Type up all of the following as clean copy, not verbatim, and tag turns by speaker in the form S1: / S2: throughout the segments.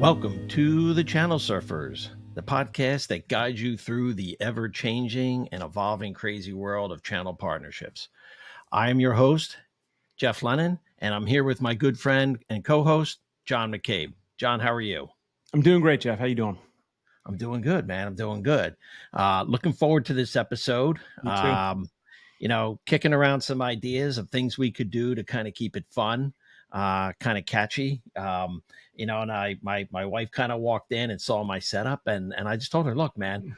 S1: Welcome to the Channel Surfers, the podcast that guides you through the ever-changing and evolving crazy world of channel partnerships. I am your host, Jeff Lennon, and I'm here with my good friend and co-host, John McCabe. John, how are you?
S2: I'm doing great, Jeff. How you doing?
S1: I'm doing good, man. I'm doing good. Looking forward to this episode.
S2: Me too.
S1: Kicking around some ideas of things we could do to kind of keep it fun, kind of catchy. And my wife kind of walked in and saw my setup, and I just told her, look, man,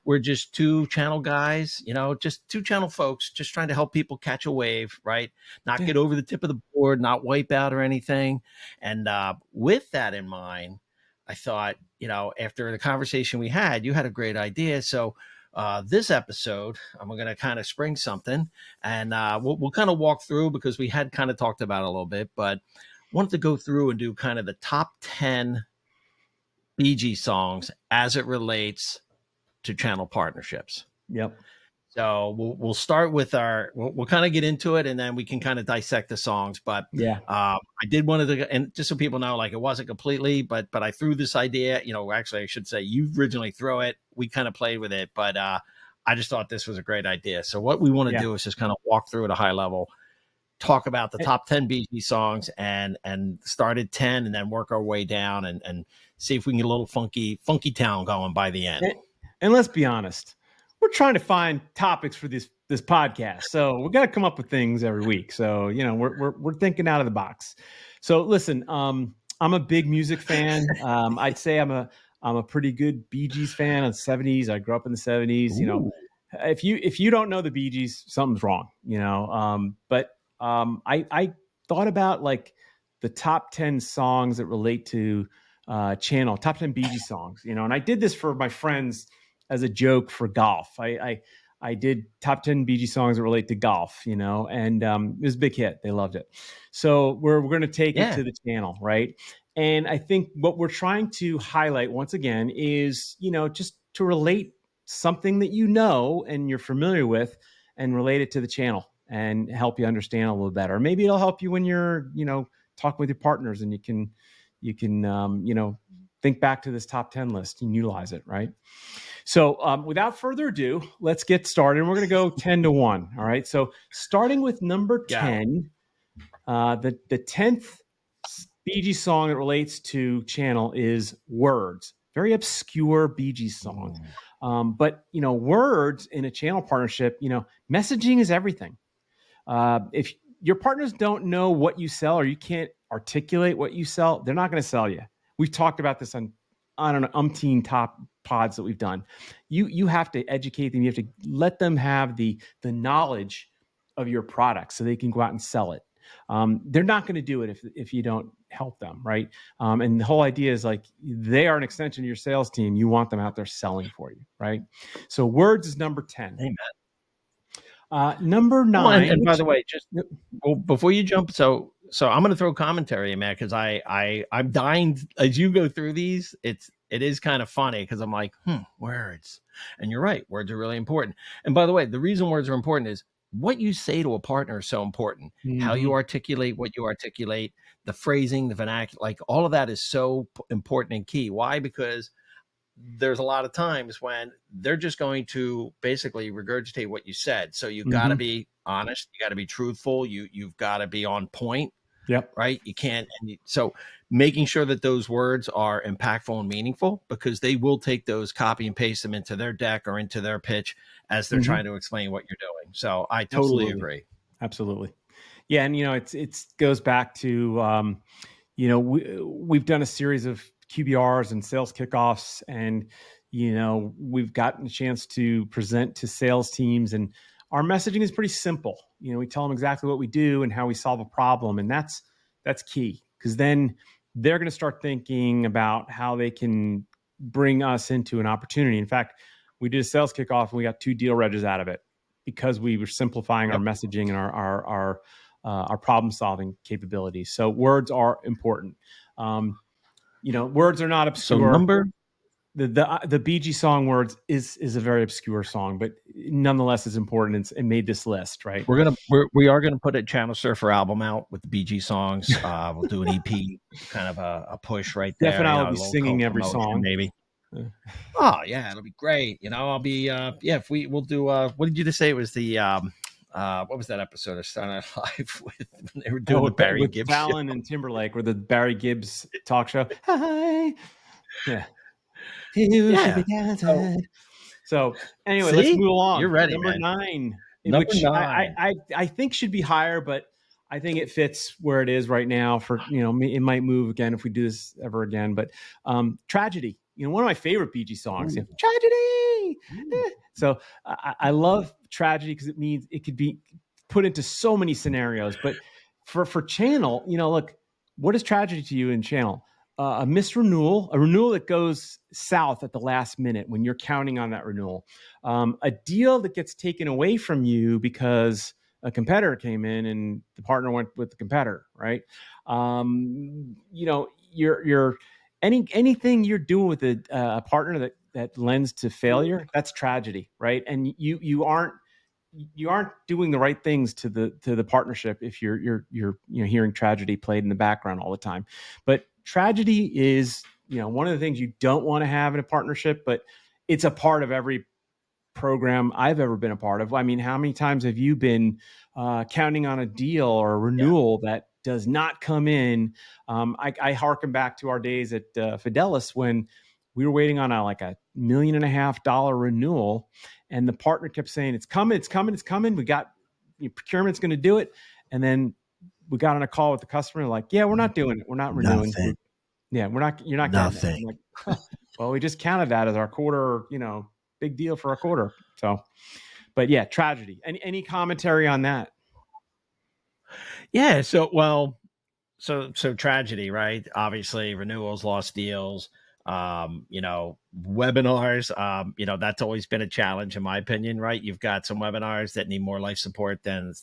S1: we're just two channel guys, just two channel folks, just trying to help people catch a wave, right? Not get over the tip of the board, not wipe out or anything. And with that in mind, I thought, after the conversation we had, you had a great idea. So this episode, I'm going to kind of spring something, and we'll kind of walk through, because we had kind of talked about it a little bit, but wanted to go through and do kind of the top 10 BG songs as it relates to channel partnerships.
S2: Yep.
S1: So we'll start with we'll kind of get into it, and then we can kind of dissect the songs. But
S2: yeah,
S1: I did one of the, and just so people know, like, it wasn't completely, but I threw this idea, actually I should say you originally threw it. We kind of played with it, but I just thought this was a great idea. So what we want to do is just kind of walk through at a high level, talk about the top 10 BG songs, and start at 10 and then work our way down and see if we can get a little funky town going by the end.
S2: And let's be honest, we're trying to find topics for this podcast, so we got to come up with things every week. So we're thinking out of the box. So listen, I'm a big music fan. I'd say I'm a pretty good Bee Gees fan of the 70s. I grew up in the 70s.
S1: Ooh.
S2: If you don't know the Bee Gees, something's wrong. I thought about like the top 10 songs that relate to channel, top 10 Bee Gees songs. And I did this for my friends as a joke for golf. I did top 10 Bee Gees songs that relate to golf, and it was a big hit. They loved it. So we're going to take it to the channel, right? And I think what we're trying to highlight once again is, just to relate something that and you're familiar with, and relate it to the channel and help you understand a little better. Maybe it'll help you when you're, talking with your partners, and you can think back to this top 10 list and utilize it, right? So without further ado, let's get started. And we're going to go 10 to 1. All right. So starting with number 10, the 10th Bee Gees song that relates to channel is Words. Very obscure Bee Gees song. But, words in a channel partnership, messaging is everything. If your partners don't know what you sell, or you can't articulate what you sell, they're not going to sell you. We've talked about this on umpteen top pods that we've done. You have to educate them. You have to let them have the knowledge of your product so they can go out and sell it. They're not going to do it if you don't help them, right? And the whole idea is like, they are an extension of your sales team. You want them out there selling for you, right? So Words is number 10.
S1: Amen.
S2: Number 9.
S1: And by the way, just before you jump, so I'm going to throw commentary in, man, because I'm dying as you go through these. It is kind of funny, because I'm like, words, and you're right, words are really important. And by the way, the reason words are important is what you say to a partner is so important. Mm-hmm. How you articulate what you articulate, the phrasing, the vernacular, like all of that is so important and key. Why? Because there's a lot of times when they're just going to basically regurgitate what you said. So you've got to be honest. You got to be truthful. You've got to be on point.
S2: Yep.
S1: Right. You can't. So making sure that those words are impactful and meaningful, because they will take those, copy and paste them into their deck or into their pitch as they're trying to explain what you're doing. So I totally agree.
S2: Absolutely. Yeah. And, it goes back to, we've done a series of QBRs and sales kickoffs, and, we've gotten a chance to present to sales teams, and our messaging is pretty simple. We tell them exactly what we do and how we solve a problem. And that's key, because then they're going to start thinking about how they can bring us into an opportunity. In fact, we did a sales kickoff and we got 2 deal regs out of it, because we were simplifying our messaging and our problem solving capabilities. So words are important. Words are not obscure.
S1: So
S2: the Bee Gees song "Words" is a very obscure song, but nonetheless is important and made this list, right?
S1: We are gonna put a Channel Surfer album out with the BG songs. We'll do an EP, kind of a push right there.
S2: Definitely,
S1: You
S2: I'll
S1: know, a
S2: be
S1: little
S2: singing every
S1: co-promotion
S2: song.
S1: maybe. Oh yeah, it'll be great. You know, I'll be yeah. If we'll do what did you just say it was the what was that episode of Stayin Alive with when they were
S2: Oh,
S1: doing the Barry
S2: with
S1: Gibbs show?
S2: Fallon and Timberlake, or the Barry Gibbs talk show. Hi, yeah, you should be
S1: Yeah. So
S2: dancing. So anyway, let's
S1: see,
S2: move
S1: you're
S2: along.
S1: ready,
S2: Number
S1: man.
S2: 9,
S1: Number
S2: which
S1: nine.
S2: I think should be higher, but I think it fits where it is right now. For it might move again if we do this ever again. But tragedy, one of my favorite Bee Gees songs.
S1: Ooh,
S2: Tragedy.
S1: ooh.
S2: So I love tragedy because it means it could be put into so many scenarios. But for Channel, look, what is tragedy to you in Channel? A missed renewal, a renewal that goes south at the last minute when you're counting on that renewal, a deal that gets taken away from you because a competitor came in and the partner went with the competitor, right? You're anything you're doing with a partner that lends to failure, that's tragedy, right? And you aren't doing the right things to the partnership if you're hearing tragedy played in the background all the time. But tragedy is one of the things you don't want to have in a partnership, but it's a part of every program I've ever been a part of. I mean, how many times have you been counting on a deal or a
S1: Yeah.
S2: renewal that does not come in? I harken back to our days at Fidelis when we were waiting on a $1.5 million renewal, and the partner kept saying, "It's coming, it's coming, it's coming. We got procurement's going to do it," and then we got on a call with the customer, like, "Yeah, we're not doing it. We're not renewing.
S1: Nothing.
S2: We're not. You're not getting it." I'm
S1: Nothing.
S2: like, huh, well, we just counted that as our quarter, big deal for a quarter. So, but yeah, tragedy. Any commentary on that?
S1: Yeah. So tragedy, right? Obviously, renewals, lost deals, webinars. That's always been a challenge, in my opinion, right? You've got some webinars that need more life support than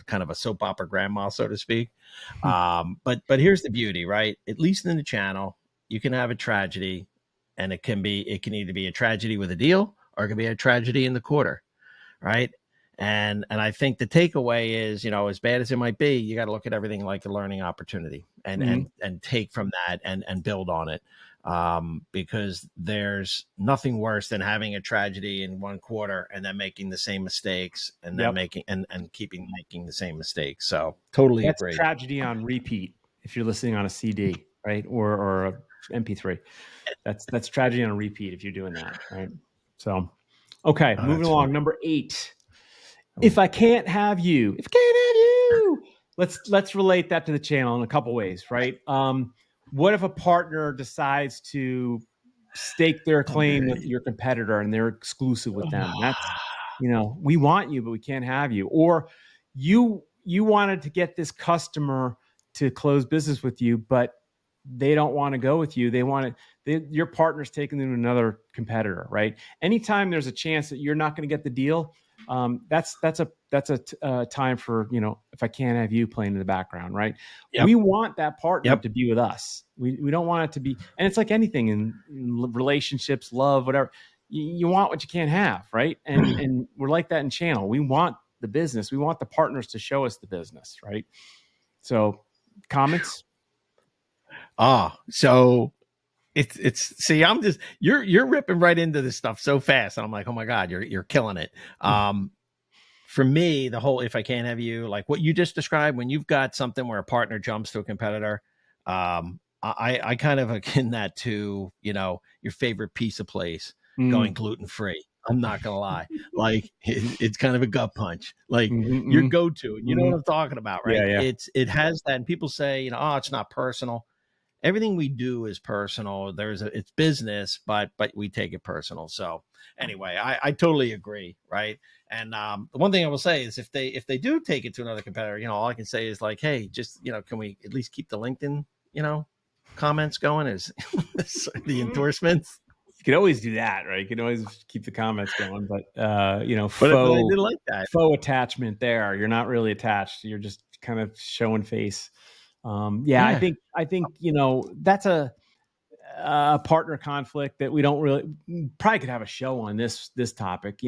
S1: kind of a soap opera grandma, so to speak. But here's the beauty, right? At least in the channel, you can have a tragedy, and it can either be a tragedy with a deal or it can be a tragedy in the quarter, right? And I think the takeaway is, as bad as it might be, you got to look at everything like a learning opportunity and
S2: Mhm.
S1: and take from that and build on it. Because there's nothing worse than having a tragedy in one quarter and then making the same mistakes and then
S2: Yep.
S1: and keeping making the same mistakes. So totally
S2: That's
S1: agree.
S2: tragedy on repeat if you're listening on a CD, right? Or a MP3. That's tragedy on a repeat if you're doing that, right? So, okay,
S1: Oh,
S2: moving
S1: that's
S2: along.
S1: funny.
S2: Number 8.
S1: Oh,
S2: If I can't have you, let's relate that to the channel in a couple ways, right? What if a partner decides to stake their claim with your competitor and they're exclusive with them? That's we want you, but we can't have you. Or you wanted to get this customer to close business with you, but they don't want to go with you. They want to. Your partner's taking them to another competitor, right? Anytime there's a chance that you're not going to get the deal, that's a time for if I can't have you playing in the background, right?
S1: yep,
S2: We want that partner
S1: yep.
S2: to be with us. We don't want it to be, and it's like anything in relationships, love, whatever. You want what you can't have, right? And we're like that in channel. We want the business. We want the partners to show us the business, right? So, comments.
S1: So it's see, I'm just you're ripping right into this stuff so fast, and I'm like, oh my god, you're killing it. For me, the whole if I can't have you, like what you just described, when you've got something where a partner jumps to a competitor, I kind of akin that to your favorite pizza place going
S2: Mm,
S1: gluten free. I'm not gonna lie, like it's kind of a gut punch, like your
S2: mm-hmm,
S1: go to. You know
S2: mm-hmm.
S1: what I'm talking about, right?
S2: Yeah, yeah.
S1: It has that, and people say, oh, it's not personal. Everything we do is personal. It's business, but we take it personal. So anyway, I totally agree, right? And the one thing I will say is if they do take it to another competitor, all I can say is like, hey, just can we at least keep the LinkedIn comments going? Is the endorsements?
S2: You could always do that, right? You can always keep the comments going, but
S1: But I did like that.
S2: faux attachment there. You're not really attached. You're just kind of showing face. Yeah, I
S1: Yeah.
S2: think that's a partner conflict that we don't really probably could have a show on this topic.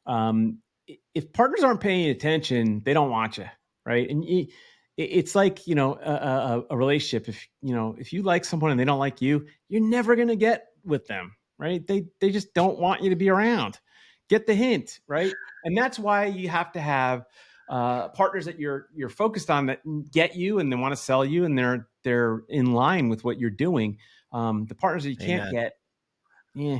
S2: Um, if partners aren't paying attention, they don't want you, right? And it's like a relationship. If you like someone and they don't like you, you're never gonna get with them, right? They just don't want you to be around. Get the hint, right? And that's why you have to have partners that you're focused on that get you and they want to sell you and they're in line with what you're doing. The partners that you can't
S1: Amen.
S2: get, yeah,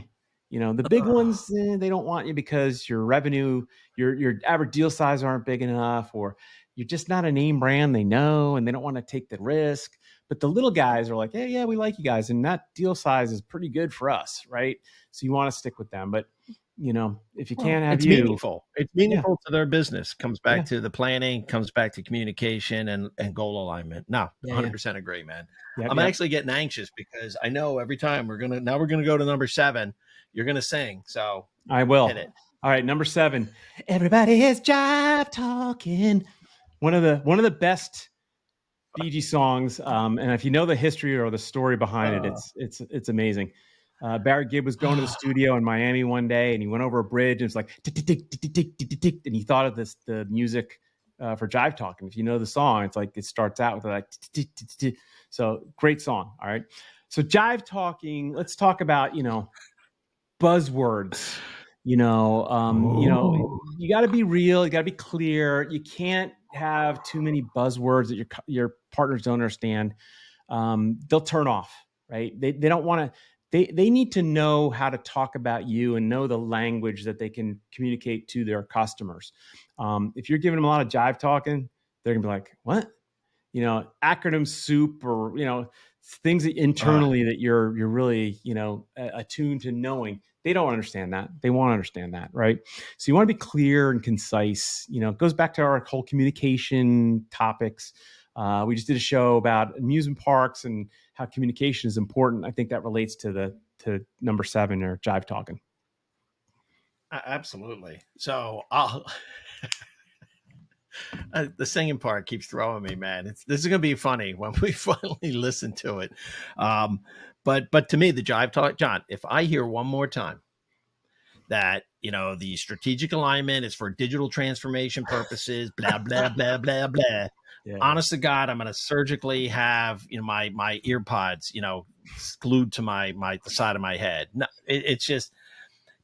S2: the big ones, they don't want you because your revenue, your average deal size aren't big enough, or you're just not a name brand they know and they don't want to take the risk. But the little guys are like, hey, yeah, we like you guys, and that deal size is pretty good for us, right? So you want to stick with them. But if you
S1: Well,
S2: can't have
S1: it's
S2: you,
S1: meaningful. It's
S2: yeah,
S1: meaningful to their business. Comes
S2: yeah,
S1: back to the planning, comes back to communication and goal alignment. No,
S2: yeah, yeah,
S1: 100% agree, man.
S2: yep,
S1: I'm
S2: yep.
S1: actually getting anxious because I know every time we're gonna go to number 7. You're gonna sing, so
S2: I will.
S1: hit it.
S2: All right, number 7. Everybody is jive talking. One of the best Bee Gees songs, and if you know the history or the story behind it,
S1: Uh,
S2: it's amazing. Barrett Gibb was going to the studio in Miami one day, and he went over a bridge, and it's like tick, tick, tick, tick, tick, tick, tick, tick, and he thought of the music for Jive Talking. If you know the song, it's like it starts out with like tick, tick, tick, tick, tick. So great song. All right, so Jive Talking. Let's talk about buzzwords.
S1: oh,
S2: You got to be real. You got to be clear. You can't have too many buzzwords that your partners don't understand. They'll turn off, right? They don't want to. They need to know how to talk about you and know the language that they can communicate to their customers. If you're giving them a lot of jive talking, they're gonna be like, "What?" Acronym soup, or things that
S1: uh,
S2: internally that you're really attuned to knowing. They don't understand that. They want to understand that, right? So you want to be clear and concise. It goes back to our whole communication topics. We just did a show about amusement parks and how communication is important. I think that relates to number 7, or jive talking.
S1: absolutely. So the singing part keeps throwing me, man. This is gonna be funny when we finally listen to it. Um, but to me, the jive talk, John. If I hear one more time that the strategic alignment is for digital transformation purposes, blah blah blah blah blah.
S2: Yeah.
S1: Honest to God, I'm going to surgically have my ear pods glued to the side of my head. No, it's just.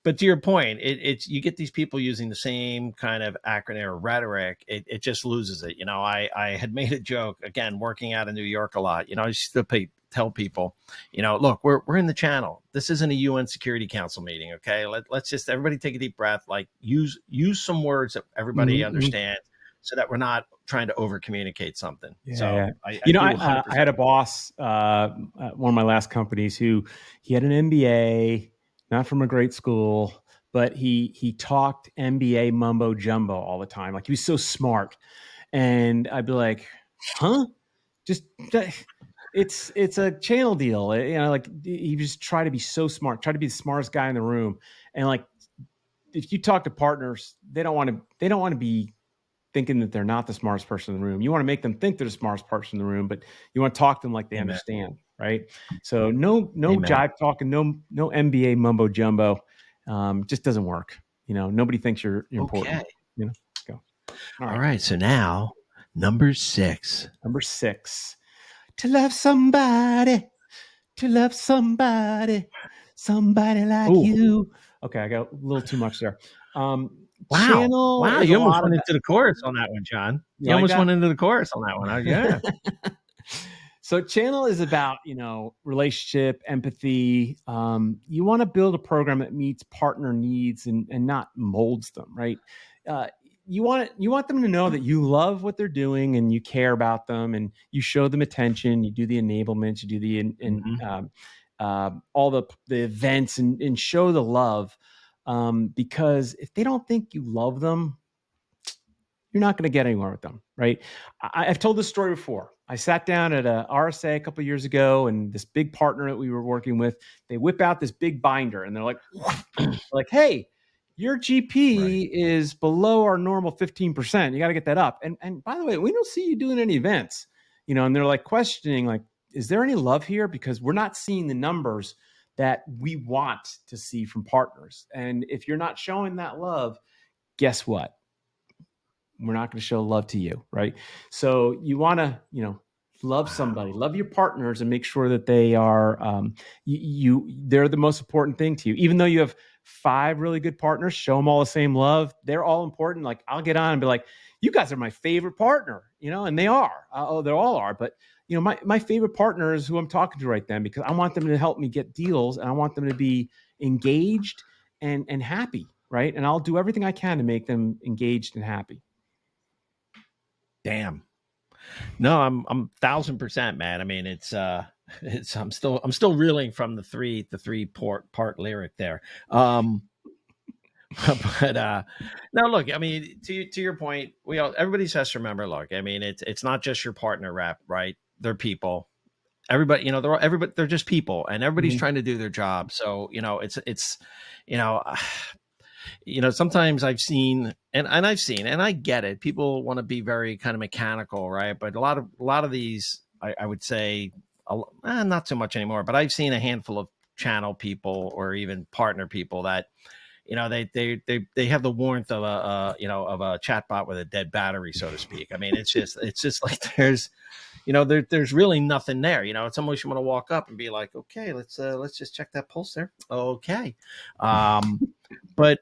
S1: But to your point, it's you get these people using the same kind of acronym or rhetoric. It just loses it. I had made a joke again working out in New York a lot. I used to tell people, look, we're in the channel. This isn't a UN Security Council meeting. Okay, let's just everybody take a deep breath. Like use some words that everybody
S2: Mm-hmm.
S1: understands, so that we're not trying to over communicate something.
S2: Yeah,
S1: So
S2: yeah.
S1: I do 100.
S2: I had a boss at one of my last companies who he had an MBA, not from a great school, but he talked MBA mumbo jumbo all the time. Like he was so smart, and I'd be like, "Huh? Just it's a channel deal." Like he just try to be so smart, try to be the smartest guy in the room, and like if you talk to partners, they don't want to be thinking that they're not the smartest person in the room. You want to make them think they're the smartest person in the room, but you want to talk to them like they
S1: Amen.
S2: understand, right? So no
S1: Amen.
S2: jive talking, no MBA mumbo jumbo, just doesn't work. Nobody thinks you're important.
S1: Okay.
S2: Go. All
S1: All
S2: right,
S1: right. So now number 6.
S2: number 6. To love somebody, to love somebody like
S1: Oh,
S2: you. Okay, I got a little too much there.
S1: wow.
S2: Channel
S1: Wow,
S2: is a
S1: you almost
S2: lot
S1: went
S2: of.
S1: into the chorus on that one, John.
S2: You
S1: You
S2: like
S1: almost
S2: that?
S1: went into the chorus on that one. Yeah.
S2: So channel is about relationship, empathy. You want to build a program that meets partner needs and not molds them, right? uh, you want them to know that you love what they're doing and you care about them, and you show them attention, you do the enablement, you do the
S1: Mhm.
S2: all the events, and show the love, because if they don't think you love them, you're not going to get anywhere with them, right? I've told this story before. I sat down at a RSA a couple of years ago, and this big partner that we were working with, they whip out this big binder, and they're like, "Hey, your
S1: Right.
S2: GP is below our normal 15%. You got to get that up. And by the way, we don't see you doing any events." And they're like questioning, like, is there any love here? Because we're not seeing the numbers that we want to see from partners. And if you're not showing that love, guess what? We're not going to show love to you, right? So you want to, love somebody, love your partners, and make sure that they are they're the most important thing to you. Even though you have 5 really good partners, show them all the same love. They're all important. Like, I'll get on and be like, you guys are my favorite partner, and they are. They all are. But my favorite partner is who I'm talking to right then, because I want them to help me get deals, and I want them to be engaged and happy, right? And I'll do everything I can to make them engaged and happy.
S1: Damn. No, I'm 1,000%, man. I mean, I'm still reeling from the three part lyric there. But no, look, I mean, to your point, everybody has to remember, look, I mean, it's not just your partner rep, right? They're people. Everybody, they're just people, and everybody's trying to do their job. So, it's you know, sometimes I've seen, and I get it. People want to be very kind of mechanical, right? But a lot of these, I would say, not so much anymore. But I've seen a handful of channel people or even partner people that, they have the warmth of a chatbot with a dead battery, so to speak. I mean, it's just like there's really nothing there. It's almost you want to walk up and be like, okay, let's just check that pulse there. Okay. But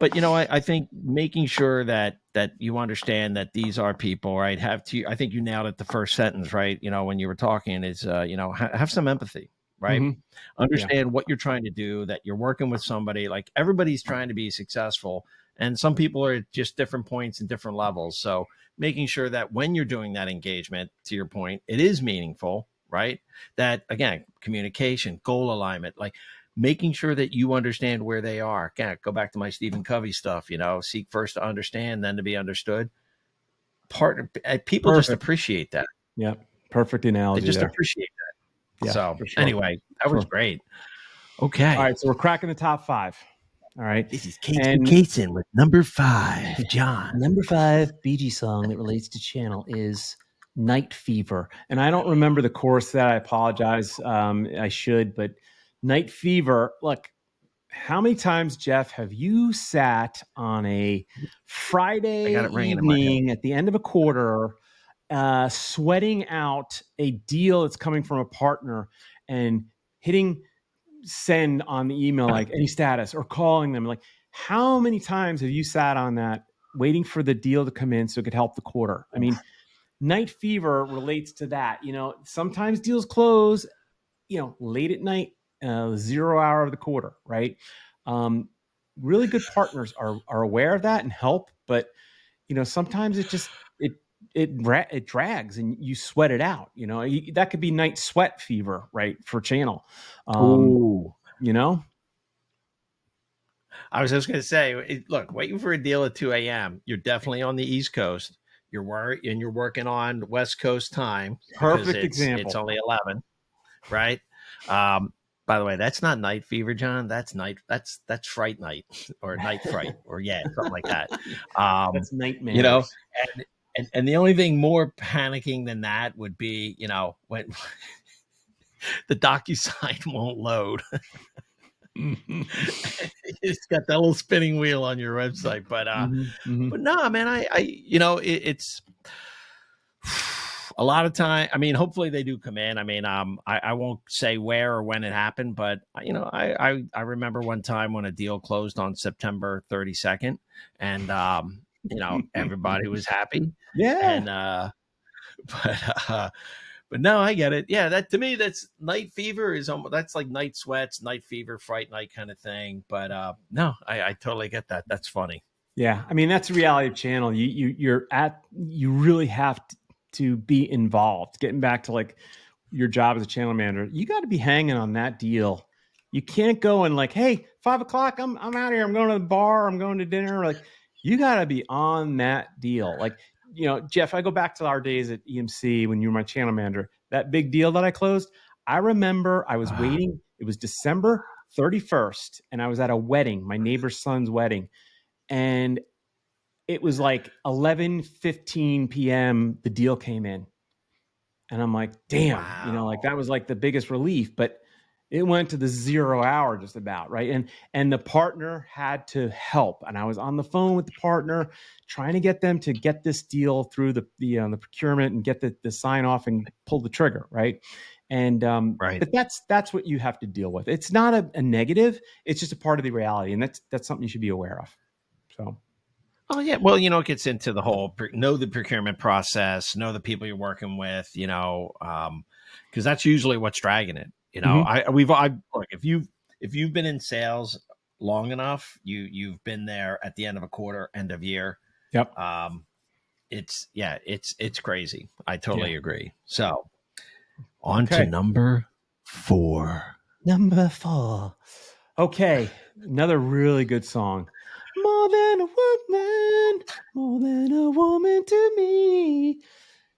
S1: I think making sure that you understand that these are people, right? I think you nailed it the first sentence, right? When you were talking is, have some empathy, right?
S2: Mm-hmm.
S1: Understand what you're trying to do, that you're working with somebody. Like, everybody's trying to be successful, and some people are at just different points and different levels. So making sure that when you're doing that engagement, to your point, it is meaningful, right? That, again, communication, goal alignment, like making sure that you understand where they are. Again, go back to my Stephen Covey stuff, seek first to understand, then to be understood. People just
S2: Perfect.
S1: appreciate that.
S2: Yeah. Perfect analogy.
S1: They just
S2: there.
S1: appreciate that.
S2: Yeah,
S1: So
S2: for sure.
S1: anyway, that was
S2: Sure.
S1: great.
S2: All
S1: Okay.
S2: right. So we're cracking the top 5. All right.
S1: This is Casey
S2: And
S1: Kasem with number 5, John.
S3: Number 5 Bee Gees song that relates to channel is Night Fever.
S2: And I don't remember the chorus that. I apologize. I should, but Night Fever, look, how many times, Jeff, have you sat on a Friday
S1: I got it ringing in my head.
S2: evening at the end of a quarter, sweating out a deal that's coming from a partner and hitting send on the email, like any status, or calling them? Like, how many times have you sat on that waiting for the deal to come in so it could help the quarter? I mean, Night Fever relates to that. Sometimes deals close, late at night, 0 hour of the quarter, right? Really good partners are aware of that and help, but sometimes it drags and you sweat it out. That could be night sweat fever, right? For channel.
S1: Ooh. I was just going to say, look, waiting for a deal at 2 a.m. You're definitely on the East Coast. You're working on West Coast time.
S2: Perfect example.
S1: It's only 11, right? By the way, that's not night fever, John. That's fright night or night fright or something like that.
S2: That's nightmare.
S1: And the only thing more panicking than that would be, when the DocuSign won't load. It's got that little spinning wheel on your website, but but no, man, it's a lot of time. I mean, hopefully they do come in. I mean, I won't say where or when it happened, but I remember one time when a deal closed on September 32nd, and everybody was happy.
S2: Yeah.
S1: And but no, I get it. Yeah, that to me, that's night fever that's like night sweats, night fever, fright night kind of thing. But no, I totally get that. That's funny.
S2: Yeah, I mean, that's the reality of channel. You really have to be involved. Getting back to like your job as a channel manager, you got to be hanging on that deal. You can't go and like, hey, 5 o'clock, I'm out of here. I'm going to the bar. I'm going to dinner. Like, you got to be on that deal. Like, Jeff, I go back to our days at EMC when you were my channel manager. That big deal that I closed, I remember I was waiting. It was December 31st, and I was at a wedding, my neighbor's son's wedding. And it was like 11:15 p.m. The deal came in. And I'm like, damn, like that was like the biggest relief, but it went to the 0 hour just about, right? And the partner had to help. And I was on the phone with the partner trying to get them to get this deal through the procurement and get the sign off and pull the trigger, right? And
S1: Right.
S2: but that's what you have to deal with. It's not a negative, it's just a part of the reality. And that's something you should be aware of. So
S1: Oh yeah, well, it gets into the whole know the procurement process, know the people you're working with, because that's usually what's dragging it. I look, if you've been in sales long enough, you've been there at the end of a quarter, end of year.
S2: Yep.
S1: It's crazy. I totally
S2: Yeah.
S1: agree. So on to number 4.
S3: Number 4.
S2: Okay, another really good song. More than a woman, more than a woman to me.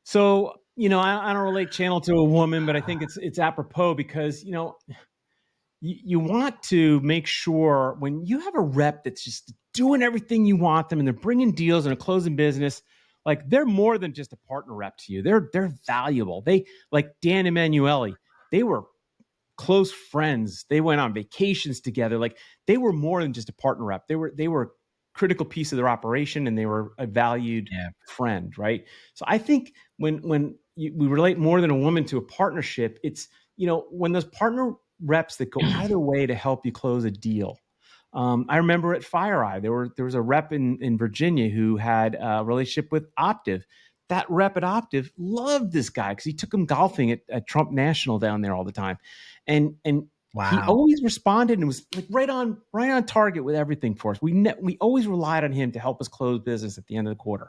S2: So, I don't relate channel to a woman, but I think it's apropos because, you want to make sure when you have a rep that's just doing everything you want them and they're bringing deals and a closing business, like they're more than just a partner rep to you. They're valuable. They, like Dan Emanuele, they were close friends. They went on vacations together. Like they were more than just a partner rep. They were a critical piece of their operation, and they were a valued friend, right? So I think when we relate more than a woman to a partnership, it's when those partner reps that go out of their way to help you close a deal. I remember at FireEye, there was a rep in Virginia who had a relationship with Optiv. That rep at Optiv loved this guy because he took him golfing at Trump National down there all the time. And he always responded and was like right on target with everything for us. We always relied on him to help us close business at the end of the quarter.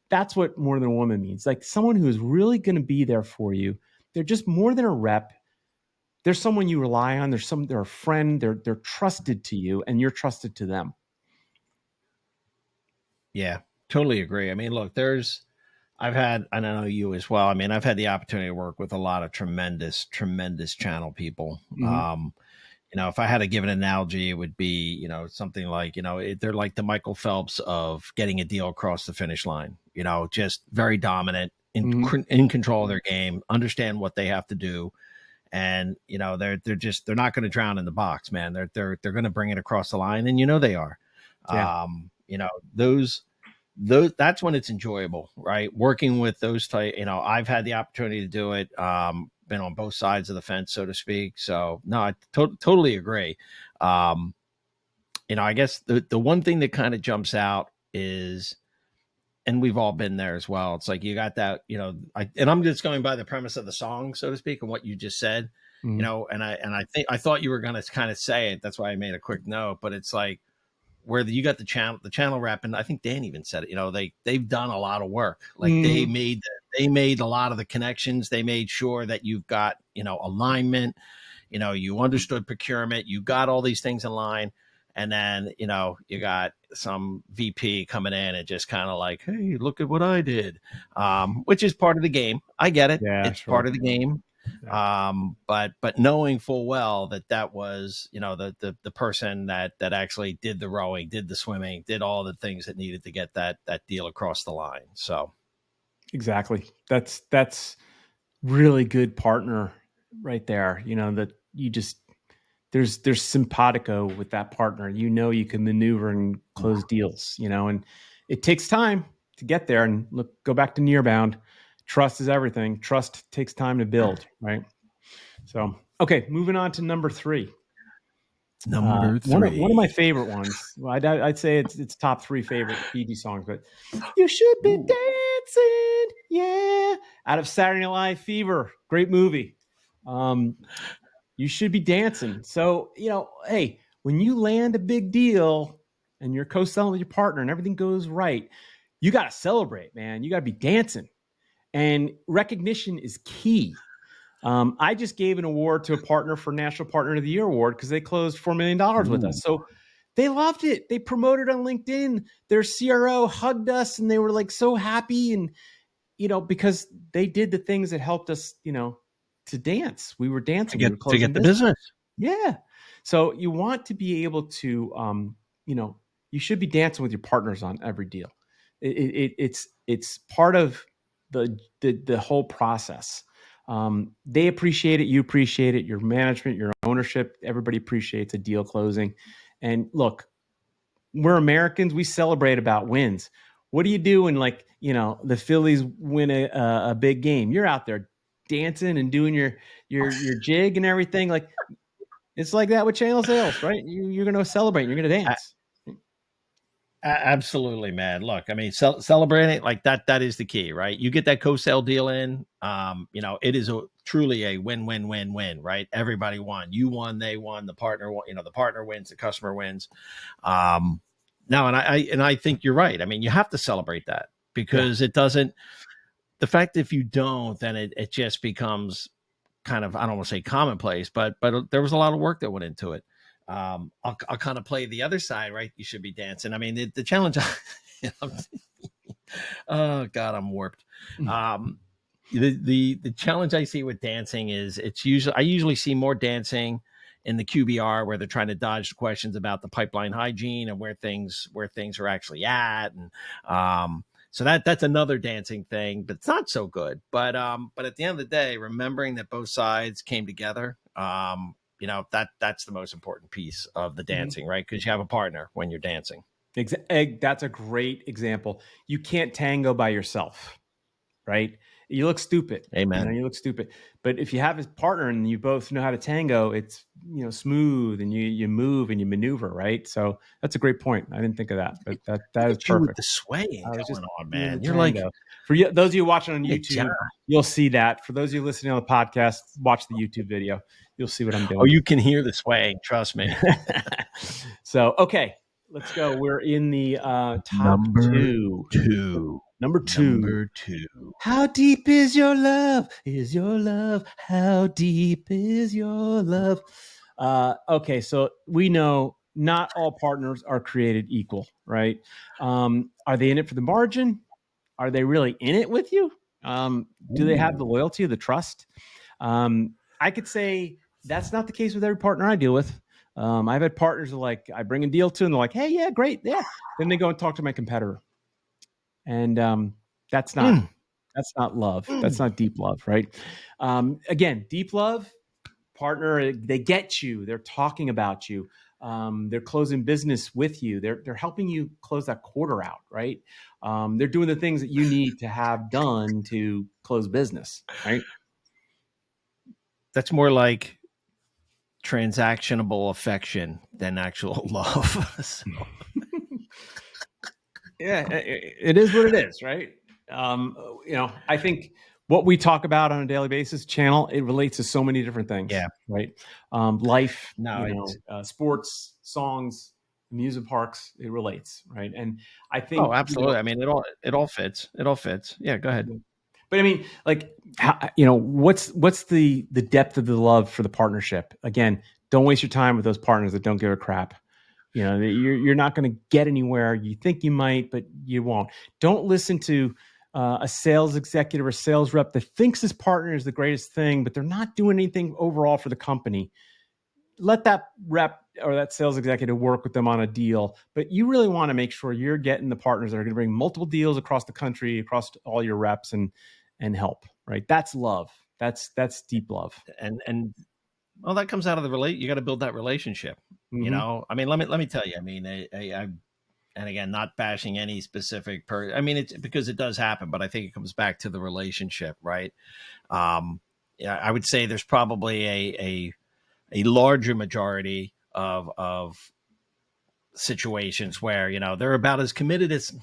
S2: That's what more than a woman means. Like someone who is really going to be there for you. They're just more than a rep. They're someone you rely on. They're a friend. They're trusted to you, and you're trusted to them.
S1: Yeah, totally agree. I mean, look, I know you as well. I mean, I've had the opportunity to work with a lot of tremendous channel people.
S2: Mm-hmm.
S1: If I had to give an analogy, it would be, something like, they're like the Michael Phelps of getting a deal across the finish line, just very dominant, in control of their game, understand what they have to do. And, they're not going to drown in the box, man. They're going to bring it across the line, and they are.
S2: Yeah.
S1: Those that's when it's enjoyable, right? Working with those type, I've had the opportunity to do it. Been on both sides of the fence, so to speak. So no, I totally agree. I guess the one thing that kind of jumps out is, and we've all been there as well. It's like you got that, and I'm just going by the premise of the song, so to speak, and what you just said, and I thought you were going to kind of say it. That's why I made a quick note, but it's like, where you got the channel rep, and I think Dan even said it. They've done a lot of work. Like they made a lot of the connections. They made sure that you've got alignment. You understood procurement. You got all these things in line, and then you got some VP coming in and just kind of like, hey, look at what I did, which is part of the game. I get it.
S2: Yeah,
S1: It's
S2: sure.
S1: part of the game. But knowing full well that was the person that actually did the rowing, did the swimming, did all the things that needed to get that deal across the line. So
S2: exactly, that's really good partner right there. That you just there's simpatico with that partner. You can maneuver and close deals. And it takes time to get there. And go back to Nearbound. Trust is everything. Trust takes time to build, right? So, okay, moving on to number 3.
S1: Number 3,
S2: one of my favorite ones. Well, I'd say it's top 3 favorite Bee Gees songs, but you should be dancing, yeah. Out of Saturday Night Live Fever, great movie. You should be dancing. So hey, when you land a big deal and you're co-selling with your partner and everything goes right, you got to celebrate, man. You got to be dancing, and recognition is key. I just gave an award to a partner for National Partner of the Year award because they closed $4 million with us. So they loved it. They promoted on LinkedIn. Their CRO hugged us, and they were like so happy. And, because they did the things that helped us, to dance. We were dancing. We were closing
S1: to get the business.
S2: Yeah. So you want to be able to, you should be dancing with your partners on every deal. It's part of the whole process. They appreciate it. You appreciate it. Your management, your ownership, everybody appreciates a deal closing. And look, we're Americans. We celebrate about wins. What do you do when, like, the Phillies win a big game? You're out there dancing and doing your jig and everything. Like, it's like that with channel sales, right? You're going to celebrate. You're going to dance.
S1: Absolutely, man. Look, I mean, celebrating like that is the key, right? You get that co-sale deal in, it is truly a win-win-win-win, right? Everybody won. You won, they won, the partner won, the partner wins, the customer wins. Now, and I think you're right. I mean, you have to celebrate that, because it doesn't, the fact that if you don't, then it just becomes kind of, I don't want to say commonplace, but there was a lot of work that went into it. I'll kind of play the other side, right? You should be dancing. I mean, the challenge, oh God, I'm warped. The challenge I see with dancing is I usually see more dancing in the QBR, where they're trying to dodge the questions about the pipeline hygiene and where things are actually at. And, so that's another dancing thing, but it's not so good. But at the end of the day, remembering that both sides came together, that's the most important piece of the dancing, right? Because you have a partner when you're dancing.
S2: That's a great example. You can't tango by yourself, right? You look stupid.
S1: Amen.
S2: You look stupid. But if you have a partner and you both know how to tango, it's smooth, and you move and you maneuver, right? So that's a great point. I didn't think of that, but that is
S1: you with
S2: perfect.
S1: the swaying going on, man. You're
S2: tango.
S1: like,
S2: for those of you watching on YouTube, you'll see that. For those of you listening on the podcast, watch the YouTube video. You'll see what I'm doing.
S1: Oh, you can hear the swaying. Trust me.
S2: So, okay, let's go. We're in the top two. Number two. How deep is your love? Is your love? How deep is your love? Okay, so we know not all partners are created equal, right? Are they in it for the margin? Are they really in it with you? Do they have the loyalty or the trust? I could say that's not the case with every partner I deal with. I've had partners who, like, I bring a deal to, and they're like, "Hey, yeah, great, yeah." Then they go and talk to my competitor, and that's not love. That's not deep love, right? Again, deep love, partner, they get you. They're talking about you. They're closing business with you. They're helping you close that quarter out, right? They're doing the things that you need to have done to close business, right?
S1: That's more like transactionable affection than actual love. So.
S2: Yeah, it is what it is, right? I think what we talk about on a daily basis, channel, it relates to so many different things.
S1: Yeah.
S2: Right. Life, sports, songs, amusement parks, it relates, right? And I think,
S1: absolutely. I mean, it all fits. It all fits. Yeah, go ahead.
S2: But I mean, like, what's the depth of the love for the partnership? Again, don't waste your time with those partners that don't give a crap. You're not going to get anywhere. You think you might, but you won't. Don't listen to a sales executive or sales rep that thinks his partner is the greatest thing, but they're not doing anything overall for the company. Let that rep or that sales executive work with them on a deal. But you really want to make sure you're getting the partners that are going to bring multiple deals across the country, across all your reps, and help. Right? That's love. That's deep love.
S1: And well, that comes out of you got to build that relationship.
S2: Mm-hmm.
S1: I mean, let me tell you. I mean, and again, not bashing any specific person. I mean, it's because it does happen, but I think it comes back to the relationship, right? I would say there's probably a larger majority of situations where they're about as committed as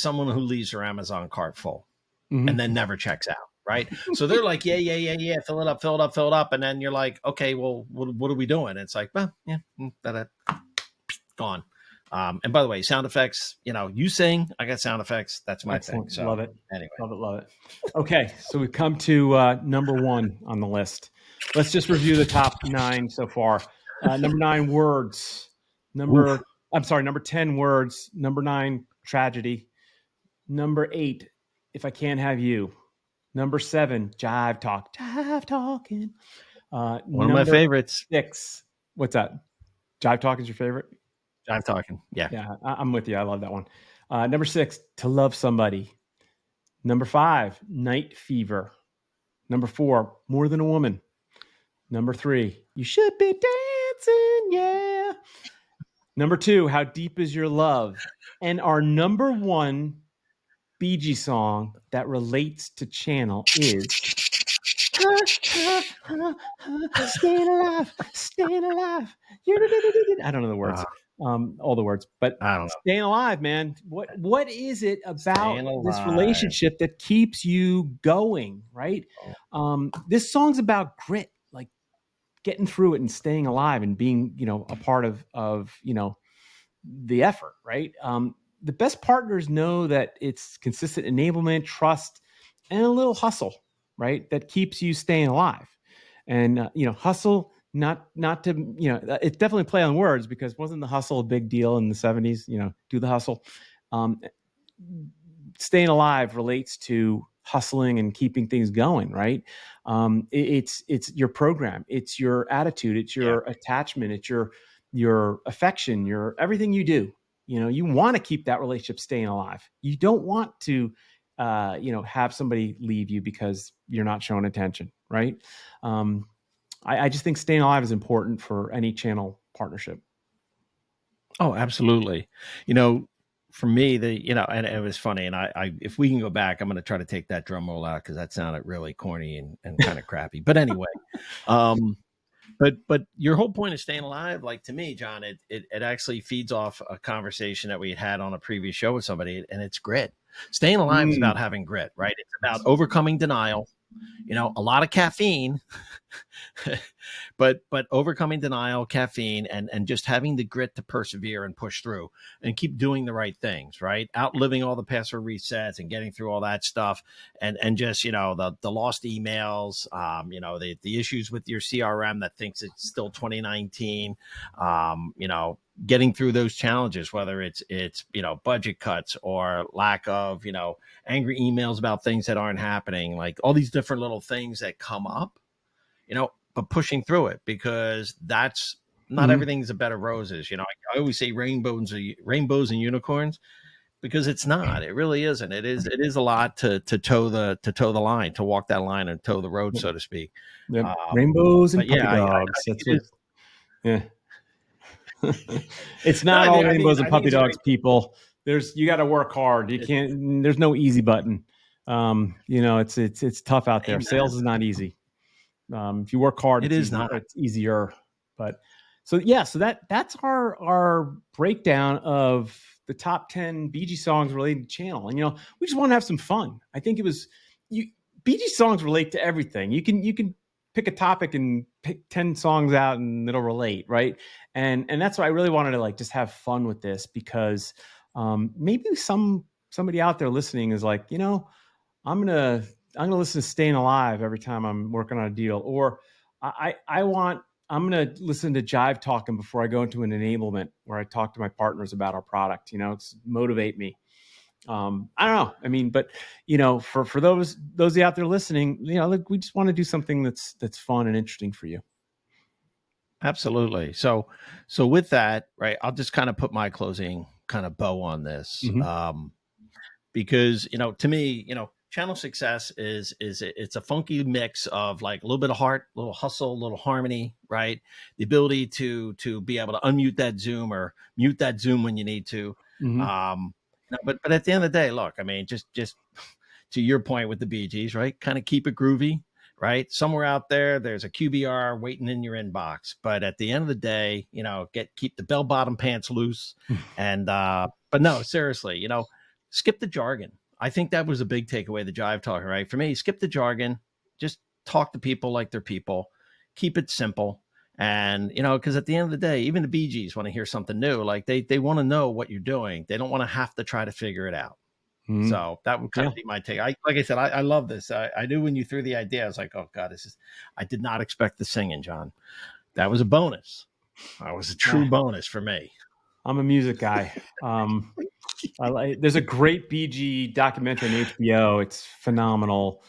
S1: someone who leaves their Amazon cart full and then never checks out. Right. So they're like, yeah. Fill it up. And then you're like, okay, well, what are we doing? And it's like, well, yeah, gone. And by the way, sound effects, you sing, I got sound effects. That's my
S2: Excellent.
S1: thing. So
S2: love it.
S1: Anyway.
S2: Love it. Okay. So we've come to number one on the list. Let's just review the top 9 so far. Number 9, words. Number 10, words. Number 9, tragedy. Number 8, if I can't have you. Number 7, jive talking.
S1: One of my favorites.
S2: 6, what's that? Jive talking is your favorite?
S1: Jive talking. Yeah.
S2: Yeah, I'm with you. I love that one. Number 6, to love somebody. Number 5, Night Fever. Number 4, More Than a Woman. Number 3, You Should Be Dancing, yeah. Number 2, How Deep Is Your Love? And our number 1 Bee Gees song that relates to Channel is Stayin' Alive, Stayin' Alive. I don't know the words, all the words, but
S1: I don't know.
S2: Stayin' Alive, man. What is it about
S1: Staying
S2: this
S1: alive.
S2: relationship that keeps you going, right? This song's about grit, like getting through it and staying alive and being, a part of the effort, right? The best partners know that it's consistent enablement, trust, and a little hustle, right? That keeps you staying alive. And hustle, not to it's definitely play on words, because wasn't the hustle a big deal in the 70s? Do the hustle. Um, Staying alive relates to hustling and keeping things going, right? It's your program, it's your attitude, it's
S1: Yeah.
S2: your attachment, it's your affection, your everything you do. You want to keep that relationship staying alive. You don't want to have somebody leave you because you're not showing attention, right? I just think staying alive is important for any channel partnership.
S1: Oh, absolutely. You know, for me, and it was funny. And if we can go back, I'm going to try to take that drum roll out because that sounded really corny and kind of crappy. But anyway, um, but your whole point of staying alive, like to me, John, it actually feeds off a conversation that we had on a previous show with somebody, and it's grit. Staying alive is about having grit, right? It's about overcoming denial. A lot of caffeine, but overcoming denial, caffeine, and just having the grit to persevere and push through and keep doing the right things, right? Outliving all the password resets and getting through all that stuff, and just the lost emails, the issues with your CRM that thinks it's still 2019, getting through those challenges, whether it's budget cuts or lack of angry emails about things that aren't happening, like all these different little things that come up, but pushing through it, because that's not
S2: Mm-hmm.
S1: everything's a bed of roses. I always say rainbows and unicorns, because it's not. It really isn't. It is a lot to toe the line, to walk that line and toe the road, so to speak.
S2: Yep.
S1: Um,
S2: Rainbows and
S1: but
S2: puppy
S1: yeah, I
S2: dogs.
S1: think
S2: That's
S1: it
S2: what.
S1: is.
S2: Yeah. It's
S1: No,
S2: not
S1: I
S2: all
S1: think I think
S2: rainbows and
S1: I think
S2: puppy
S1: it's a
S2: dogs,
S1: great.
S2: people. You got to work hard. You
S1: It,
S2: can't. There's no easy button. It's tough out there.
S1: amen.
S2: Sales is not easy. If you work hard,
S1: It
S2: it's
S1: is
S2: easy.
S1: not.
S2: It's easier. But so that's our breakdown of the top 10 BG songs related to channel. And we just want to have some fun. I think it was BG songs relate to everything. You can pick a topic and pick 10 songs out and it'll relate, right? And that's why I really wanted to just have fun with this, because maybe somebody out there listening is like, I'm gonna listen to Staying Alive every time I'm working on a deal, or I'm gonna listen to Jive Talking before I go into an enablement where I talk to my partners about our product. It's motivate me. I don't know. I mean, but for those out there listening, we just want to do something that's fun and interesting for you.
S1: Absolutely. So with that, right, I'll just kind of put my closing kind of bow on this.
S2: Mm-hmm.
S1: Because to me, channel success it's a funky mix of like a little bit of heart, a little hustle, a little harmony, right? The ability to be able to unmute that Zoom or mute that Zoom when you need to.
S2: Mm-hmm.
S1: But at the end of the day, look, I mean, just to your point with the Bee Gees, right? Kind of keep it groovy, right? Somewhere out there's a QBR waiting in your inbox. But at the end of the day, keep the bell bottom pants loose. And but no, seriously, skip the jargon. I think that was a big takeaway, the Jive Talking, right? For me, skip the jargon, just talk to people like they're people, keep it simple. And, because at the end of the day, even the Bee Gees want to hear something new. Like they want to know what you're doing. They don't want to have to try to figure it out.
S2: Mm-hmm.
S1: So that would kind
S2: Yeah.
S1: of be my take. Like I said, I love this. I knew when you threw the idea, I was like, oh God, I did not expect the singing, John. That was a bonus. That was a true bonus for me.
S2: I'm a music guy. There's a great BG documentary on HBO. It's phenomenal.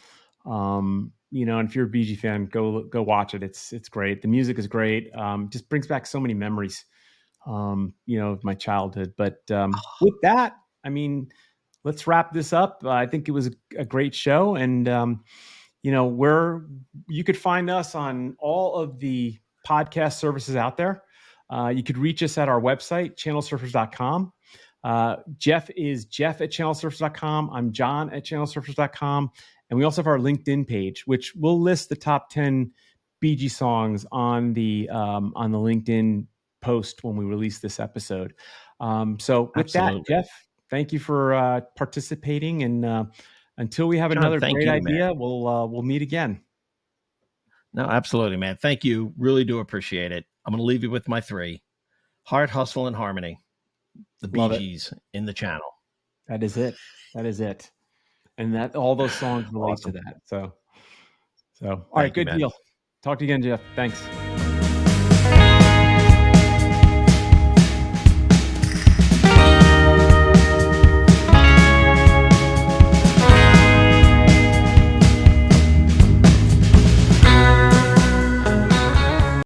S2: And if you're a BG fan, go watch it. It's great. The music is great. Just brings back so many memories, of my childhood. But with that, I mean, let's wrap this up. I think it was a great show, and you could find us on all of the podcast services out there. You could reach us at our website, channelsurfers.com. Jeff is Jeff at channelsurfers.com. I'm John at channelsurfers.com. And we also have our LinkedIn page, which will list the top 10 Bee Gees songs on the LinkedIn post when we release this episode. So with
S1: Absolutely.
S2: that, Jeff, thank you for participating. And until we have
S1: John,
S2: another
S1: thank
S2: great
S1: you,
S2: idea,
S1: man.
S2: we'll meet again.
S1: No, absolutely, man. Thank you. Really do appreciate it. I'm going to leave you with my 3: Heart, Hustle, and Harmony. The Bee Gees in the channel.
S2: That is it. And that all those songs relate
S1: Awesome.
S2: to that. So all right,
S1: Thank you,
S2: good
S1: man.
S2: deal. Talk to you again, Jeff. Thanks.